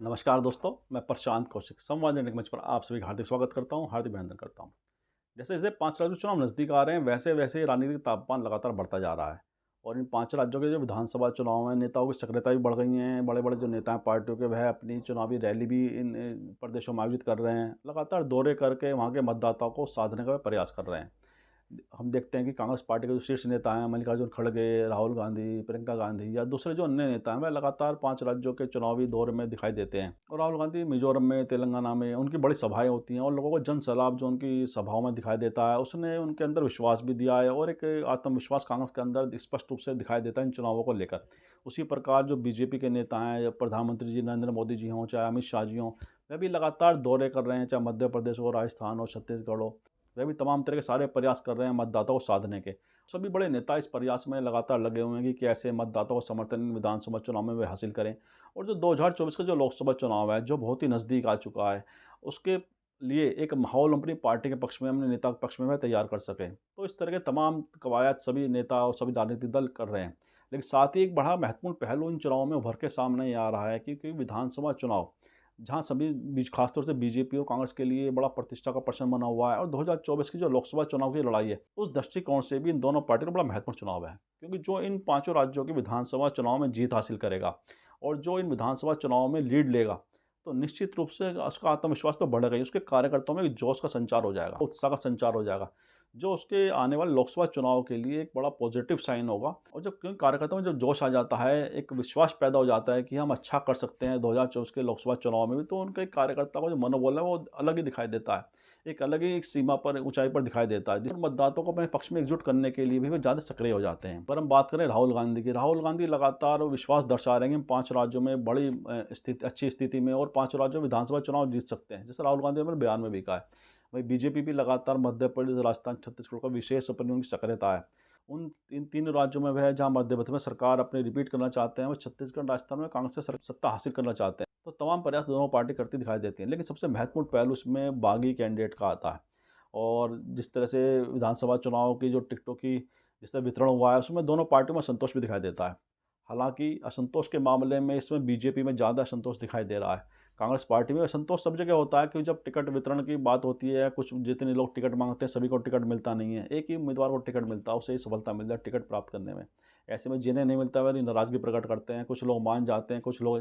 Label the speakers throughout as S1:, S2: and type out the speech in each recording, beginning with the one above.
S1: नमस्कार दोस्तों, मैं प्रशांत कौशिक संवाद इंडिया मंच पर आप सभी का हार्दिक स्वागत करता हूं, हार्दिक अभिनंदन करता हूं। जैसे जैसे 5 राज्यों के चुनाव नज़दीक आ रहे हैं, वैसे वैसे राजनीतिक तापमान लगातार बढ़ता जा रहा है। और इन 5 राज्यों के जो विधानसभा चुनाव में नेताओं की सक्रियता भी बढ़ गई हैं। बड़े-बड़े जो नेता हैं पार्टियों के, वह अपनी चुनावी रैली भी इन प्रदेशों में आयोजित कर रहे हैं। लगातार दौरे करके वहाँ के मतदाताओं को साधने का प्रयास कर रहे हैं। हम देखते हैं कि कांग्रेस पार्टी के जो शीर्ष नेता हैं, मल्लिकार्जुन खड़गे, राहुल गांधी, प्रियंका गांधी या दूसरे जो अन्य नेता हैं, वह लगातार 5 राज्यों के चुनावी दौर में दिखाई देते हैं। और राहुल गांधी मिजोरम में, तेलंगाना में उनकी बड़ी सभाएं होती हैं और लोगों को जन सैलाब जो उनकी सभाओं में दिखाई देता है, उसने उनके अंदर विश्वास भी दिया है और एक आत्मविश्वास कांग्रेस के अंदर स्पष्ट रूप से दिखाई देता है इन चुनावों को लेकर। उसी प्रकार जो बीजेपी के नेता हैं, या प्रधानमंत्री जी नरेंद्र मोदी जी हों, चाहे अमित शाह जी हों, वह भी लगातार दौरे कर रहे हैं, चाहे मध्य प्रदेश हो, राजस्थान हो, छत्तीसगढ़ हो। वह भी तमाम तरह के सारे प्रयास कर रहे हैं मतदाताओं को साधने के। सभी बड़े नेता इस प्रयास में लगातार लगे हुए हैं कि कैसे मतदाताओं को समर्थन विधानसभा चुनाव में वे हासिल करें। और जो 2024 का जो लोकसभा चुनाव है, जो बहुत ही नज़दीक आ चुका है, उसके लिए एक माहौल अपनी पार्टी के पक्ष में, अपने नेता के पक्ष में वह तैयार कर सकें। तो इस तरह के तमाम कवायद सभी नेता और सभी राजनीतिक दल कर रहे हैं। लेकिन साथ ही एक बड़ा महत्वपूर्ण पहलू इन चुनावों में उभर के सामने ये आ रहा है, क्योंकि विधानसभा चुनाव जहाँ सभी बीच खासतौर से बीजेपी और कांग्रेस के लिए बड़ा प्रतिष्ठा का प्रश्न बना हुआ है। और 2024 की जो लोकसभा चुनाव की लड़ाई है, उस दृष्टिकोण से भी इन दोनों पार्टियों का बड़ा महत्वपूर्ण चुनाव है। क्योंकि जो इन पांचों राज्यों की विधानसभा चुनाव में जीत हासिल करेगा और जो इन विधानसभा चुनाव में लीड लेगा, तो निश्चित रूप से उसका आत्मविश्वास तो बढ़ेगा ही, उसके कार्यकर्ताओं में एक जोश का संचार हो जाएगा, उत्साह का संचार हो जाएगा, जो उसके आने वाले लोकसभा चुनाव के लिए एक बड़ा पॉजिटिव साइन होगा। और जब क्योंकि कार्यकर्ताओं में जब जोश आ जाता है, एक विश्वास पैदा हो जाता है कि हम अच्छा कर सकते हैं 2024 के लोकसभा चुनाव में भी, तो उनके कार्यकर्ता का जो मनोबल है वो अलग ही दिखाई देता है। एक अलग ही एक सीमा पर, ऊंचाई पर दिखाई देता है, जिन मतदाताओं को अपने पक्ष में एकजुट करने के लिए भी वे ज़्यादा सक्रिय हो जाते हैं। पर हम बात करें राहुल गांधी की, राहुल गांधी लगातार विश्वास दर्शा रहे हैं कि हम 5 राज्यों में बड़ी स्थिति, अच्छी स्थिति में और 5 राज्यों में विधानसभा चुनाव जीत सकते हैं, जैसे राहुल गांधी ने अपने बयान में भी कहा है। वहीं बीजेपी भी लगातार मध्य प्रदेश, राजस्थान, छत्तीसगढ़ का विशेष अपनी उनकी सक्रियता है। उन इन तीन राज्यों में वह जहाँ मध्य प्रदेश में सरकार अपनी रिपीट करना चाहते हैं, वो छत्तीसगढ़, राजस्थान में कांग्रेस से सत्ता हासिल करना चाहते हैं। तो तमाम प्रयास दोनों पार्टी करती दिखाई देती हैं, लेकिन सबसे महत्वपूर्ण पहलू इसमें बागी कैंडिडेट का आता है। और जिस तरह से विधानसभा चुनाव की जो टिकटों की जिस तरह वितरण हुआ है, उसमें दोनों पार्टियों में संतोष भी दिखाई देता है। हालाँकि असंतोष के मामले में इसमें बीजेपी में ज़्यादा असंतोष दिखाई दे रहा है। कांग्रेस पार्टी में असंतोष सब जगह होता है कि जब टिकट वितरण की बात होती है, कुछ जितने लोग टिकट माँगते हैं, सभी को टिकट मिलता नहीं है। एक ही उम्मीदवार को टिकट मिलता है, उसे ही सफलता मिल जाए टिकट प्राप्त करने में। ऐसे में जिन्हें नहीं मिलता, वह नाराज़गी प्रकट करते हैं, कुछ लोग मान जाते हैं, कुछ लोग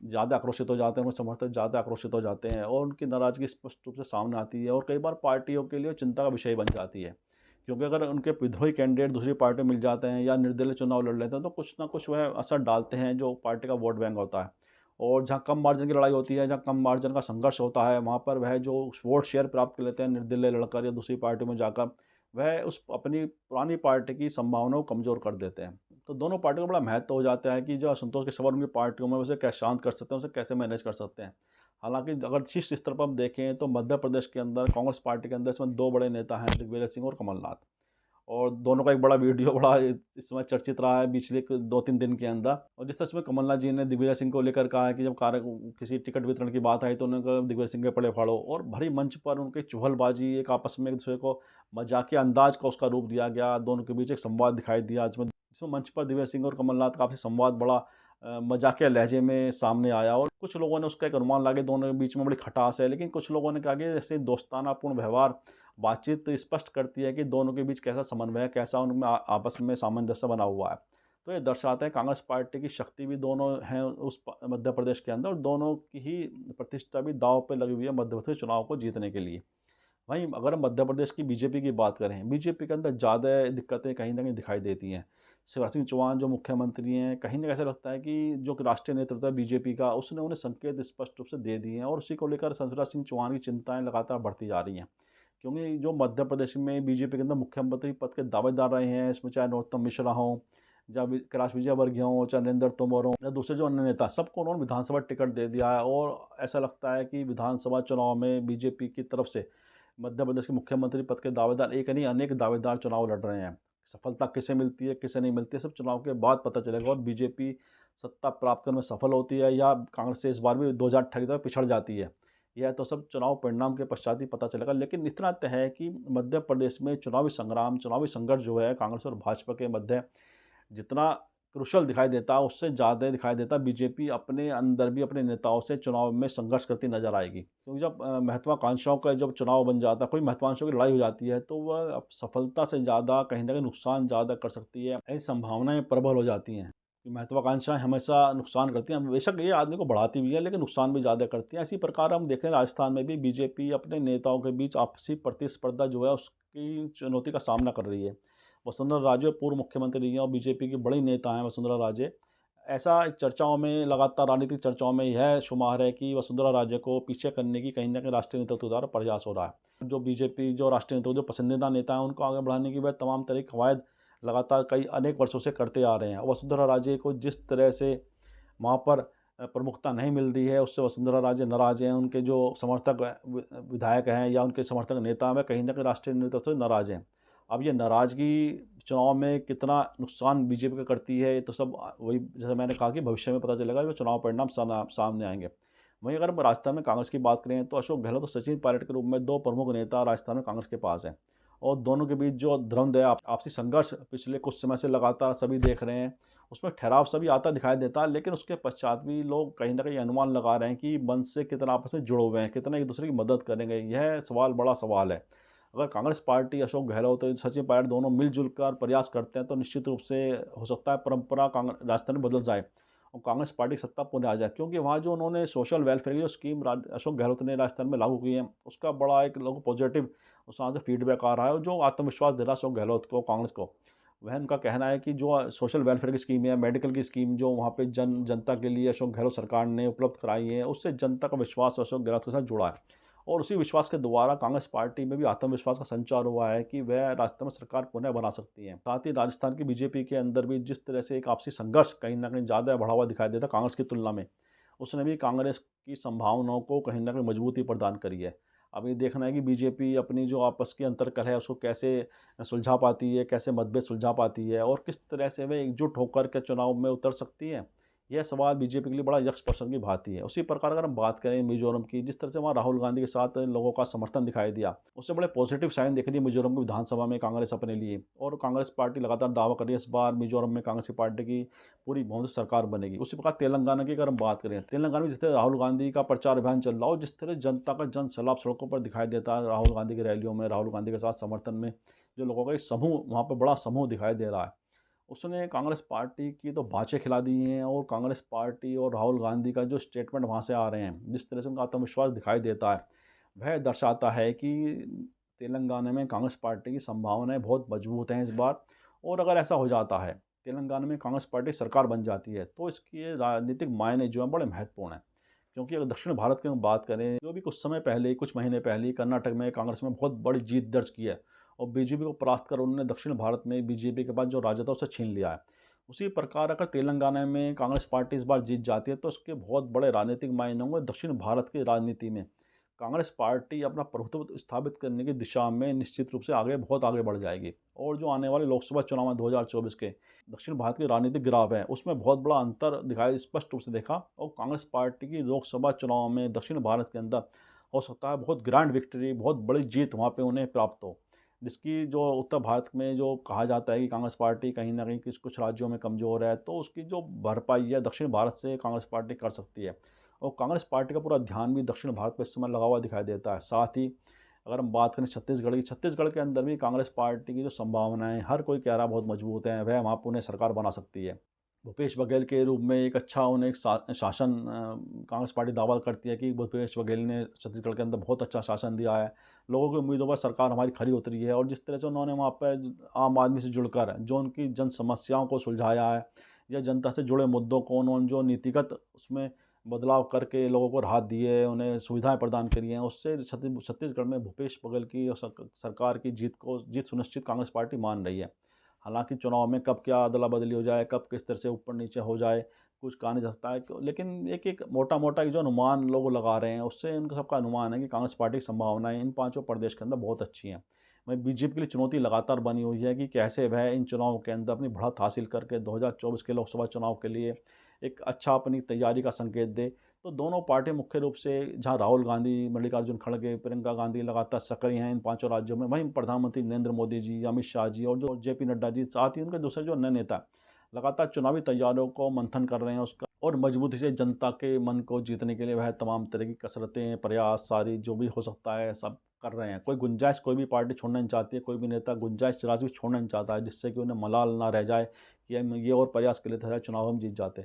S1: ज़्यादा आक्रोशित हो जाते हैं, उनके समर्थक ज़्यादा आक्रोशित हो जाते हैं और उनकी नाराज़गी स्पष्ट रूप से सामने आती है और कई बार पार्टियों के लिए चिंता का विषय बन जाती है। क्योंकि अगर उनके विद्रोही कैंडिडेट दूसरी पार्टी में मिल जाते हैं या निर्दलीय चुनाव लड़ लेते हैं, तो कुछ ना कुछ वह असर डालते हैं जो पार्टी का वोट बैंक होता है। और जहाँ कम मार्जिन की लड़ाई होती है, जहाँ कम मार्जिन का संघर्ष होता है, वहाँ पर वह जो वोट शेयर प्राप्त कर लेते हैं निर्दलीय लड़कर या दूसरी पार्टी में जाकर, वह उस अपनी पुरानी पार्टी की संभावनाओं को कमज़ोर कर देते हैं। तो दोनों पार्टियों का बड़ा महत्व हो जाता है कि जो असंतोष के सवाल उनकी पार्टियों में, उसे कैसे शांत कर सकते हैं, उसे कैसे मैनेज कर सकते हैं। हालाँकि अगर शीर्ष स्तर पर हम देखें, तो मध्य प्रदेश के अंदर कांग्रेस पार्टी के अंदर इसमें 2 बड़े नेता हैं, दिग्विजय सिंह और कमलनाथ। और दोनों का एक बड़ा वीडियो बड़ा इस समय चर्चित रहा है पिछले 2-3 दिन के अंदर। और जिस तरह से कमलनाथ जी ने दिग्विजय सिंह को लेकर कहा है कि जब किसी टिकट वितरण की बात आई, तो उन्होंने कहा दिग्विजय सिंह के पड़े फाड़ो, और भरी मंच पर उनकी चुहलबाजी, एक आपस में एक दूसरे को मजाकिया अंदाज का उसका रूप दिया गया। दोनों के बीच एक संवाद दिखाई दिया, जिसमें जिसमें मंच पर दिग्विजय सिंह और कमलनाथ का आपसी संवाद बड़ा मजाकिया लहजे में सामने आया। और कुछ लोगों ने उसका एक अनुमान लगा, दोनों के बीच में बड़ी खटास है, लेकिन कुछ लोगों ने कहा कि जैसे दोस्तानापूर्ण व्यवहार बातचीत स्पष्ट करती है कि दोनों के बीच कैसा समन्वय है, कैसा उनमें आपस में सामंजस्य बना हुआ है। तो ये दर्शाता है कांग्रेस पार्टी की शक्ति भी दोनों हैं मध्य प्रदेश के अंदर, और दोनों की ही प्रतिष्ठा भी दांव पे लगी हुई है मध्य प्रदेश चुनाव को जीतने के लिए। वहीं अगर हम मध्य प्रदेश की बीजेपी की बात करें, बीजेपी के अंदर ज़्यादा दिक्कतें कहीं न कहीं दिखाई देती हैं। शिवराज सिंह चौहान जो मुख्यमंत्री हैं, कहीं न कहीं ऐसा लगता है कि जो कि राष्ट्रीय नेतृत्व है बीजेपी का, उसने उन्हें संकेत स्पष्ट रूप से दे दिए हैं और उसी को लेकर शिवराज सिंह चौहान की चिंताएँ लगातार बढ़ती जा रही हैं। क्योंकि जो मध्य प्रदेश में बीजेपी के अंदर मुख्यमंत्री पद के दावेदार रहे हैं, इसमें चाहे नरोत्तम मिश्रा हों, या कैलाश विजयवर्गीय हों, चाहे नरेंद्र तोमर हों, या दूसरे जो अन्य नेता, सबको उन्होंने विधानसभा टिकट दे दिया है। और ऐसा लगता है कि विधानसभा चुनाव में बीजेपी की तरफ से मध्य प्रदेश के मुख्यमंत्री पद के दावेदार एक नहीं, अनेक दावेदार चुनाव लड़ रहे हैं। सफलता किसे मिलती है, किसे नहीं मिलती है, सब चुनाव के बाद पता चलेगा। और बीजेपी सत्ता प्राप्त करने में सफल होती है या कांग्रेस से इस बार भी 2018 की तरह पिछड़ जाती है, यह तो सब चुनाव परिणाम के पश्चात ही पता चलेगा। लेकिन इतना तय है कि मध्य प्रदेश में चुनावी संग्राम, चुनावी संघर्ष जो है कांग्रेस और भाजपा के मध्य, जितना क्रूशल दिखाई देता है, उससे ज़्यादा दिखाई देता है बीजेपी अपने अंदर भी अपने नेताओं से चुनाव में संघर्ष करती नज़र आएगी। क्योंकि जब महत्वाकांक्षाओं का जब चुनाव बन जाता है, कोई महत्वाकांक्षाओं की लड़ाई हो जाती है, तो वह अब सफलता से ज़्यादा कहीं न कहीं नुकसान ज़्यादा कर सकती है। ऐसी संभावनाएँ प्रबल हो जाती हैं कि महत्वाकांक्षाएँ हमेशा नुकसान करती हैं। बेशक ये आदमी को बढ़ाती भी है, लेकिन नुकसान भी ज़्यादा करती हैं। इसी प्रकार हम देखें राजस्थान में भी बीजेपी अपने नेताओं के बीच आपसी प्रतिस्पर्धा जो है उसकी चुनौती का सामना कर रही है। वसुंधरा राजे पूर्व मुख्यमंत्री रही हैं और बीजेपी की बड़ी नेता हैं वसुंधरा राजे। ऐसा एक चर्चाओं में लगातार राजनीतिक चर्चाओं में यह शुमार है कि वसुंधरा राजे को पीछे करने की कहीं न कहीं राष्ट्रीय नेतृत्व द्वारा प्रयास हो रहा है। जो बीजेपी जो राष्ट्रीय नेतृत्व जो पसंदीदा नेता हैं उनको आगे बढ़ाने की वह तमाम तरह की कवायद लगातार कई अनेक वर्षों से करते आ रहे हैं। और वसुंधरा राजे को जिस तरह से वहाँ पर प्रमुखता नहीं मिल रही है, उससे वसुंधरा राजे नाराज़ हैं। उनके जो समर्थक विधायक हैं या उनके समर्थक नेता हैं, वे कहीं न कहीं राष्ट्रीय नेतृत्व से नाराज़ हैं। अब ये नाराज़गी चुनाव में कितना नुकसान बीजेपी को करती है, ये तो सब वही जैसे मैंने कहा कि भविष्य में पता चलेगा, जो चुनाव परिणाम सामने आएँगे। वहीं अगर हम राजस्थान में कांग्रेस की बात करें, तो अशोक गहलोत और सचिन पायलट के रूप में 2 प्रमुख नेता राजस्थान में कांग्रेस के पास हैं। और दोनों के बीच जो द्वंद्व है, आपसी संघर्ष पिछले कुछ समय से लगातार सभी देख रहे हैं। उसमें ठहराव सभी आता दिखाई देता है, लेकिन उसके पश्चात भी लोग कहीं न कहीं अनुमान लगा रहे हैं कि मन से कितना आपस में जुड़े हुए हैं, कितना एक-दूसरे की मदद करेंगे। यह सवाल बड़ा सवाल है। अगर कांग्रेस पार्टी, अशोक गहलोत, सचिन पायलट दोनों मिल-जुल कर प्रयास करते हैं, तो निश्चित रूप से हो सकता है परंपरा राजस्थान में बदल जाए और कांग्रेस पार्टी सत्ता पुनः आ जाए। क्योंकि वहाँ जो उन्होंने सोशल वेलफेयर की जो स्कीम अशोक गहलोत ने राजस्थान में लागू की है, उसका बड़ा एक लोगों पॉजिटिव वहाँ से फीडबैक आ रहा है और जो आत्मविश्वास दे रहा है अशोक गहलोत को, कांग्रेस को। वह उनका कहना है कि जो सोशल वेलफेयर की स्कीम है, मेडिकल की स्कीम जो वहाँ पे जनता के लिए अशोक गहलोत सरकार ने उपलब्ध कराई है, उससे जनता का विश्वास अशोक गहलोत के साथ जुड़ा है। और उसी विश्वास के द्वारा कांग्रेस पार्टी में भी आत्मविश्वास का संचार हुआ है कि वह राजस्थान में सरकार पुनः बना सकती है। साथ ही राजस्थान की बीजेपी के अंदर भी जिस तरह से एक आपसी संघर्ष कहीं न कहीं ज़्यादा बढ़ा हुआ दिखाई देता है कांग्रेस की तुलना में, उसने भी कांग्रेस की संभावनाओं को कहीं न कहीं मजबूती प्रदान करी है। अब ये देखना है कि बीजेपी अपनी जो आपस की अंतर्कलह है उसको कैसे सुलझा पाती है, कैसे मतभेद सुलझा पाती है और किस तरह से वे एकजुट होकर के चुनाव में उतर सकती है। यह सवाल बीजेपी के लिए बड़ा यक्ष प्रश्न की भांति है। उसी प्रकार अगर हम बात करें मिज़ोरम की, जिस तरह से वहाँ राहुल गांधी के साथ लोगों का समर्थन दिखाई दिया, उससे बड़े पॉजिटिव साइन दिख रही है मिज़ोरम की विधानसभा में कांग्रेस अपने लिए। और कांग्रेस पार्टी लगातार दावा कर रही है इस बार मिज़ोरम में कांग्रेस की पार्टी की पूरी बहुमत से सरकार बनेगी। उसी प्रकार तेलंगाना की अगर हम बात करें, तेलंगाना में जिस तरह राहुल गांधी का प्रचार अभियान चल रहा हो, जिस तरह जनता का जनसैलाब सड़कों पर दिखाई देता है राहुल गांधी की रैलियों में, राहुल गांधी के साथ समर्थन में जो लोगों का एक समूह वहाँ पर बड़ा समूह दिखाई दे रहा है, उसने कांग्रेस पार्टी की तो बाँचें खिला दी हैं। और कांग्रेस पार्टी और राहुल गांधी का जो स्टेटमेंट वहाँ से आ रहे हैं, जिस तरह से उनका आत्मविश्वास दिखाई देता है, वह दर्शाता है कि तेलंगाना में कांग्रेस पार्टी की संभावनाएँ बहुत मजबूत हैं इस बार। और अगर ऐसा हो जाता है, तेलंगाना में कांग्रेस पार्टी सरकार बन जाती है, तो इसके राजनीतिक मायने जो हैं बड़े महत्वपूर्ण हैं। क्योंकि अगर दक्षिण भारत की हम बात करें, जो भी कुछ समय पहले, कुछ महीने पहले ही कर्नाटक में कांग्रेस में बहुत बड़ी जीत दर्ज की है और बीजेपी को परास्त कर उन्होंने दक्षिण भारत में बीजेपी के पास जो राजद था उसे छीन लिया है। उसी प्रकार अगर तेलंगाना में कांग्रेस पार्टी इस बार जीत जाती है, तो उसके बहुत बड़े राजनीतिक मायने होंगे दक्षिण भारत की राजनीति में। कांग्रेस पार्टी अपना प्रभुत्व स्थापित करने की दिशा में निश्चित रूप से आगे बहुत आगे बढ़ जाएगी। और जो आने वाले लोकसभा चुनाव हैं 2024 के, दक्षिण भारत के राजनीतिक गिराव है, उसमें बहुत बड़ा अंतर दिखाई स्पष्ट रूप से देखा। और कांग्रेस पार्टी की लोकसभा चुनाव में दक्षिण भारत के अंदर हो सकता है बहुत ग्रैंड विक्ट्री, बहुत बड़ी जीत वहाँ पे उन्हें प्राप्त हो। जिसकी जो उत्तर भारत में जो कहा जाता है कि कांग्रेस पार्टी कहीं न कहीं कुछ राज्यों में कमज़ोर है, तो उसकी जो भरपाई है दक्षिण भारत से कांग्रेस पार्टी कर सकती है। और कांग्रेस पार्टी का पूरा ध्यान भी दक्षिण भारत पे इस समय लगा हुआ दिखाई देता है। साथ ही अगर हम बात करें छत्तीसगढ़ की, छत्तीसगढ़ के अंदर भी कांग्रेस पार्टी की जो संभावनाएँ हर कोई कह रहा है बहुत मजबूत हैं, वह वहाँ पे उन्हें सरकार बना सकती है। भूपेश बघेल के रूप में एक अच्छा उन्हें एक शासन कांग्रेस पार्टी दावा करती है कि भूपेश बघेल ने छत्तीसगढ़ के अंदर बहुत अच्छा शासन दिया है। लोगों की उम्मीदों पर सरकार हमारी खरी उतरी है और जिस तरह से उन्होंने वहाँ पे आम आदमी से जुड़कर जो उनकी जन समस्याओं को सुलझाया है या जनता से जुड़े मुद्दों को उन्होंने जो नीतिगत उसमें बदलाव करके लोगों को राहत दी है, उन्हें सुविधाएँ प्रदान करी हैं, उससे छत्तीसगढ़ में भूपेश बघेल की और सरकार की जीत सुनिश्चित कांग्रेस पार्टी मान रही है। हालाँकि चुनाव में कब क्या अदला-बदली हो जाए, कब किस तरह से ऊपर-नीचे हो जाए, कुछ कहा नहीं जा सकता है। तो लेकिन एक-एक मोटा-मोटा जो अनुमान लोग लगा रहे हैं, उससे इनका सबका अनुमान है कि कांग्रेस पार्टी की संभावनाएँ इन पाँचों प्रदेश के अंदर बहुत अच्छी हैं। वहीं बीजेपी के लिए चुनौती लगातार बनी हुई है कि कैसे वह इन चुनावों के अंदर अपनी बढ़त हासिल करके 2024 के लोकसभा चुनाव के लिए एक अच्छा अपनी तैयारी का संकेत दे। तो दोनों पार्टी मुख्य रूप से जहाँ राहुल गांधी, मल्लिकार्जुन खड़गे, प्रियंका गांधी लगातार सक्रिय हैं इन पाँचों राज्यों में, वहीं प्रधानमंत्री नरेंद्र मोदी जी, अमित शाह जी और जो जेपी नड्डा जी, साथ ही उनके दूसरे जो अन्य नेता लगातार चुनावी तैयारियों को मंथन कर रहे हैं उसका, और मजबूती से जनता के मन को जीतने के लिए वह तमाम तरह की कसरतें, प्रयास सारी जो भी हो सकता है सब कर रहे हैं। कोई गुंजाइश कोई भी पार्टी छोड़ना नहीं चाहती है, कोई भी नेता गुंजाइश जरा सी भी छोड़ना नहीं चाहता है, जिससे कि उन्हें मलाल ना रह जाए कि हम ये और प्रयास कर लेते थे चुनाव हम जीत जाते।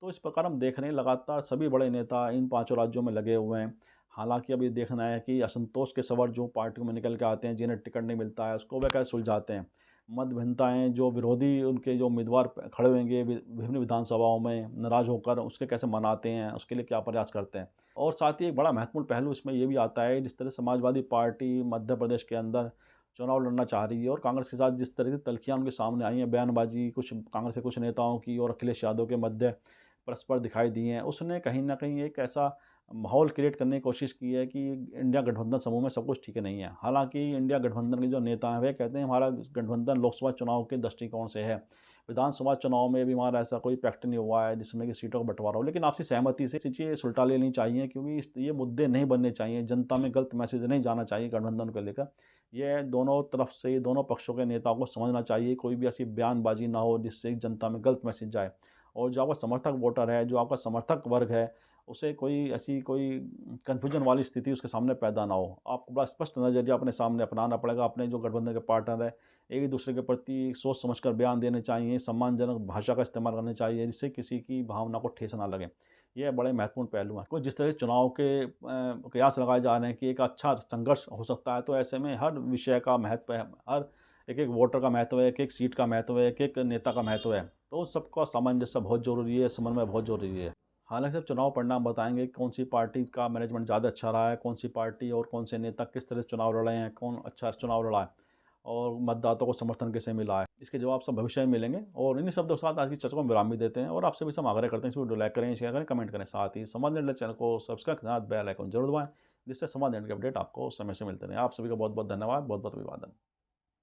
S1: तो इस प्रकार हम देख रहे हैं लगातार सभी बड़े नेता इन पाँचों राज्यों में लगे हुए हैं। हालाँकि अब ये देखना है कि असंतोष के स्वर जो पार्टियों में निकल के आते हैं, जिन्हें टिकट नहीं मिलता है, उसको वह कैसे सुलझाते हैं। मतभिन्नताएँ जो विरोधी उनके जो उम्मीदवार खड़े होंगे विभिन्न विधानसभाओं में नाराज़ होकर उसके कैसे मनाते हैं, उसके लिए क्या प्रयास करते हैं। और साथ ही एक बड़ा महत्वपूर्ण पहलू इसमें ये भी आता है, जिस तरह समाजवादी पार्टी मध्य प्रदेश के अंदर चुनाव लड़ना चाह रही है और कांग्रेस के साथ जिस तरह की तल्खियाँ उनके सामने आई हैं, बयानबाज़ी कुछ कांग्रेस के कुछ नेताओं की और अखिलेश यादव के मध्य परस्पर दिखाई दी हैं, उसने कहीं न कहीं एक ऐसा माहौल क्रिएट करने की कोशिश की है कि इंडिया गठबंधन समूह में सब कुछ ठीक नहीं है। हालाँकि इंडिया गठबंधन के जो नेता हैं, वे कहते हैं हमारा गठबंधन लोकसभा चुनाव के दृष्टिकोण से है। विधानसभा चुनाव में भी हमारा ऐसा कोई पैक्ट नहीं हुआ है जिसमें कि सीटों का बँटवारा हो। लेकिन आपसी सहमति से चीज़ें सुलटा लेनी चाहिए, क्योंकि ये मुद्दे नहीं बनने चाहिए। जनता में गलत मैसेज नहीं जाना चाहिए गठबंधन को लेकर। ये दोनों तरफ से, दोनों पक्षों के नेताओं को समझना चाहिए, कोई भी ऐसी बयानबाज़ी ना हो जिससे जनता में गलत मैसेज जाए। और जो आपका समर्थक वोटर है, जो आपका समर्थक वर्ग है, उसे कोई ऐसी कोई कन्फ्यूजन वाली स्थिति उसके सामने पैदा ना हो। आपको बड़ा स्पष्ट नज़रिया अपने सामने अपनाना पड़ेगा। अपने जो गठबंधन के पार्टनर हैं, एक-दूसरे के प्रति सोच समझकर बयान देने चाहिए, सम्मानजनक भाषा का इस्तेमाल करना चाहिए, जिससे किसी की भावना को ठेस ना लगे। ये बड़े महत्वपूर्ण पहलू हैं। कुछ जिस तरह से चुनाव के कयास लगाए जा रहे हैं कि एक अच्छा संघर्ष हो सकता है, तो ऐसे में हर विषय का महत्व है, हर एक-एक वोटर का महत्व है, एक-एक सीट का महत्व है, एक-एक नेता का महत्व है। तो उन सबका सामंजस्य बहुत ज़रूरी है, समन्वय बहुत ज़रूरी है। हालाँकि सब चुनाव परिणाम बताएँगे कौन-सी पार्टी का मैनेजमेंट ज़्यादा अच्छा रहा है, कौन-सी पार्टी और कौन से नेता किस तरह से चुनाव लड़े हैं, कौन अच्छा चुनाव लड़ा है और मतदाताओं को समर्थन कैसे मिला है। इसके जवाब सब भविष्य में मिलेंगे और इन्हीं शब्दों के साथ आज की चर्चा को हम विराम भी देते हैं और आपसे भी हम आग्रह करते हैं इस वीडियो को लाइक करें, शेयर करें, कमेंट करें। साथ ही संवाद नेट चैनल को सब्सक्राइब के साथ बेल आइकन जरूर दबाएँ, जिससे संवाद नेट के अपडेट आपको समय से मिलते रहें। आप सभी का बहुत-बहुत धन्यवाद, बहुत-बहुत अभिवादन।